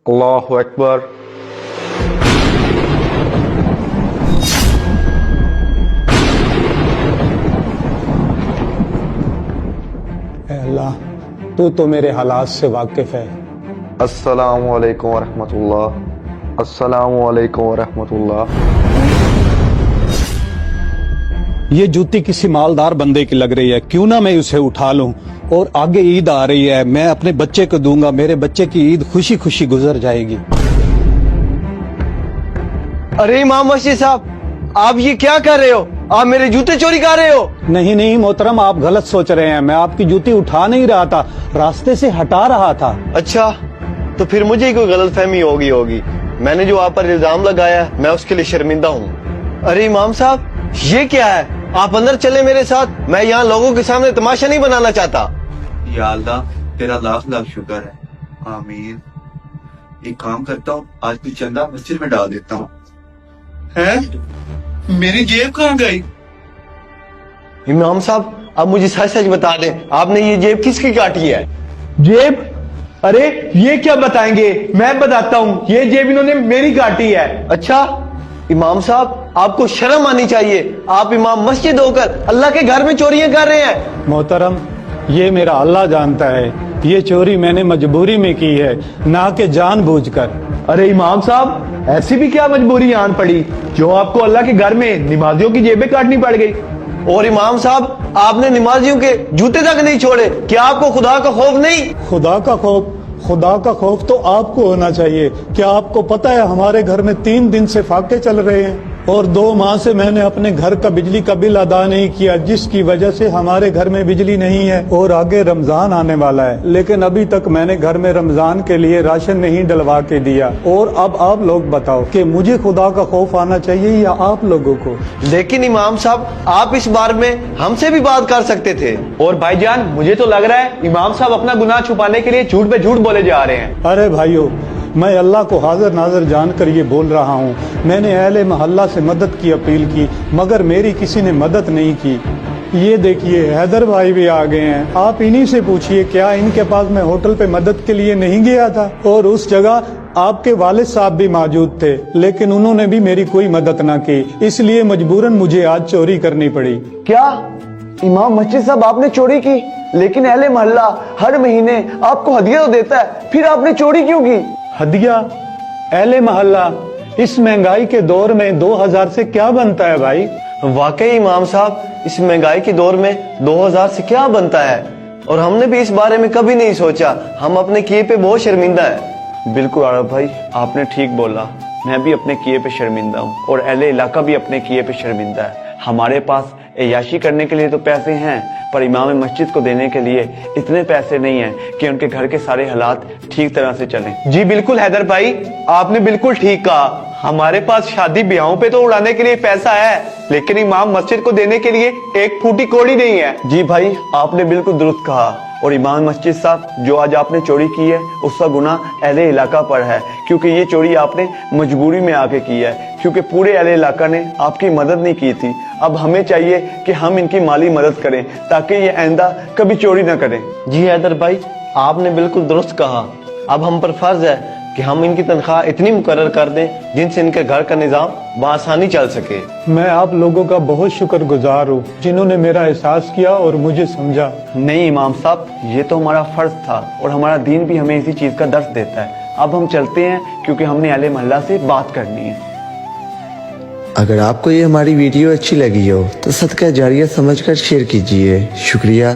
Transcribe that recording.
اللہ اکبر۔ اے اللہ تو میرے حالات سے واقف ہے۔ السلام علیکم ورحمۃ اللہ، السلام علیکم ورحمۃ اللہ۔ یہ جوتی کسی مالدار بندے کی لگ رہی ہے، کیوں نہ میں اسے اٹھا لوں، اور آگے عید آ رہی ہے، میں اپنے بچے کو دوں گا، میرے بچے کی عید خوشی خوشی گزر جائے گی۔ ارے امام مسجد صاحب، آپ یہ کیا کر رہے ہو؟ آپ میرے جوتے چوری کر رہے ہو؟ نہیں محترم، آپ غلط سوچ رہے ہیں، میں آپ کی جوتی اٹھا نہیں رہا تھا، راستے سے ہٹا رہا تھا۔ اچھا، تو پھر مجھے ہی کوئی غلط فہمی ہوگی۔ میں نے جو آپ پر الزام لگایا ہے، میں اس کے لیے شرمندہ ہوں۔ ارے امام صاحب، یہ کیا ہے؟ آپ اندر چلے میرے ساتھ، میں یہاں لوگوں کے سامنے تماشا نہیں بنانا چاہتا۔ یا اللہ تیرا لاکھ لاکھ شکر ہے، آمین۔ ایک کام کرتا ہوں، آج کی چندہ مسجد میں ڈال دیتا ہوں۔ ہے میری جیب کہاں گئی؟ امام صاحب، اب مجھے سچ سچ بتا دیں، آپ نے یہ جیب کس کی کاٹی ہے؟ جیب؟ ارے یہ کیا بتائیں گے، میں بتاتا ہوں، یہ جیب انہوں نے میری کاٹی ہے۔ اچھا امام صاحب، آپ کو شرم آنی چاہیے، آپ امام مسجد ہو کر اللہ کے گھر میں چوریاں کر رہے ہیں۔ محترم، یہ میرا اللہ جانتا ہے، یہ چوری میں نے مجبوری میں کی ہے، نہ کہ جان بوجھ کر۔ ارے امام صاحب، ایسی بھی کیا مجبوری آن پڑی جو آپ کو اللہ کے گھر میں نمازیوں کی جیبیں کاٹنی پڑ گئی؟ اور امام صاحب، آپ نے نمازیوں کے جوتے تک نہیں چھوڑے، کیا آپ کو خدا کا خوف نہیں؟ خدا کا خوف تو آپ کو ہونا چاہیے۔ کیا آپ کو پتا ہے ہمارے گھر میں 3 دن سے فاقے چل رہے ہیں، اور 2 ماہ سے میں نے اپنے گھر کا بجلی کا بل ادا نہیں کیا، جس کی وجہ سے ہمارے گھر میں بجلی نہیں ہے، اور آگے رمضان آنے والا ہے، لیکن ابھی تک میں نے گھر میں رمضان کے لیے راشن نہیں ڈلوا کے دیا۔ اور اب آپ لوگ بتاؤ کہ مجھے خدا کا خوف آنا چاہیے یا آپ لوگوں کو؟ لیکن امام صاحب، آپ اس بارے میں ہم سے بھی بات کر سکتے تھے۔ اور بھائی جان، مجھے تو لگ رہا ہے امام صاحب اپنا گناہ چھپانے کے لیے جھوٹ پہ جھوٹ بولے جا رہے ہیں۔ ارے بھائیو، میں اللہ کو حاضر ناظر جان کر یہ بول رہا ہوں، میں نے اہل محلہ سے مدد کی اپیل کی، مگر میری کسی نے مدد نہیں کی۔ یہ دیکھیے حیدر بھائی بھی آ گئے ہیں، آپ انہی سے پوچھئے کیا ان کے پاس میں ہوٹل پہ مدد کے لیے نہیں گیا تھا؟ اور اس جگہ آپ کے والد صاحب بھی موجود تھے، لیکن انہوں نے بھی میری کوئی مدد نہ کی، اس لیے مجبوراً مجھے آج چوری کرنی پڑی۔ کیا امام مسجد صاحب، آپ نے چوری کی؟ لیکن اہل محلہ ہر مہینے آپ کو ہدیہ تو دیتا ہے، پھر آپ نے چوری کیوں کی؟ ہدیہ؟ اہل محلہ اس مہنگائی کے دور میں 2000 سے کیا بنتا ہے بھائی؟ واقعی امام صاحب، اس مہنگائی کے دور میں 2000 سے کیا بنتا ہے، اور ہم نے بھی اس بارے میں کبھی نہیں سوچا، ہم اپنے کیے پہ بہت شرمندہ ہیں۔ بالکل عرب بھائی، آپ نے ٹھیک بولا، میں بھی اپنے کیے پہ شرمندہ ہوں، اور اہل علاقہ بھی اپنے کیے پہ شرمندہ ہے۔ ہمارے پاس عیاشی کرنے کے لیے تو پیسے ہیں، پر امام مسجد کو دینے کے لیے اتنے پیسے نہیں ہیں کہ ان کے گھر کے سارے حالات ٹھیک طرح سے چلیں۔ جی بالکل حیدر بھائی، آپ نے بالکل ٹھیک کہا، ہمارے پاس شادی بیاہوں پہ تو اڑانے کے لیے پیسہ ہے، لیکن امام مسجد کو دینے کے لیے ایک پھوٹی کوڑی نہیں ہے۔ جی بھائی، آپ نے بالکل درست کہا، اور امام مسجد صاحب، جو آج آپ نے چوری کی ہے اس کا گناہ اہل علاقہ پر ہے، کیونکہ یہ چوری آپ نے مجبوری میں آ کے کی ہے، کیونکہ پورے اہل علاقہ نے آپ کی مدد نہیں کی تھی۔ اب ہمیں چاہیے کہ ہم ان کی مالی مدد کریں تاکہ یہ آئندہ کبھی چوری نہ کریں۔ جی حیدر بھائی، آپ نے بالکل درست کہا، اب ہم پر فرض ہے کہ ہم ان کی تنخواہ اتنی مقرر کر دیں جن سے ان کے گھر کا نظام بآسانی چل سکے۔ میں آپ لوگوں کا بہت شکر گزار ہوں جنہوں نے میرا احساس کیا اور مجھے سمجھا۔ نہیں امام صاحب، یہ تو ہمارا فرض تھا، اور ہمارا دین بھی ہمیں اسی چیز کا درس دیتا ہے۔ اب ہم چلتے ہیں کیونکہ ہم نے اہل محلہ سے بات کرنی ہے۔ اگر آپ کو یہ ہماری ویڈیو اچھی لگی ہو تو صدقہ جاریہ سمجھ کر شیئر کیجئے۔ شکریہ۔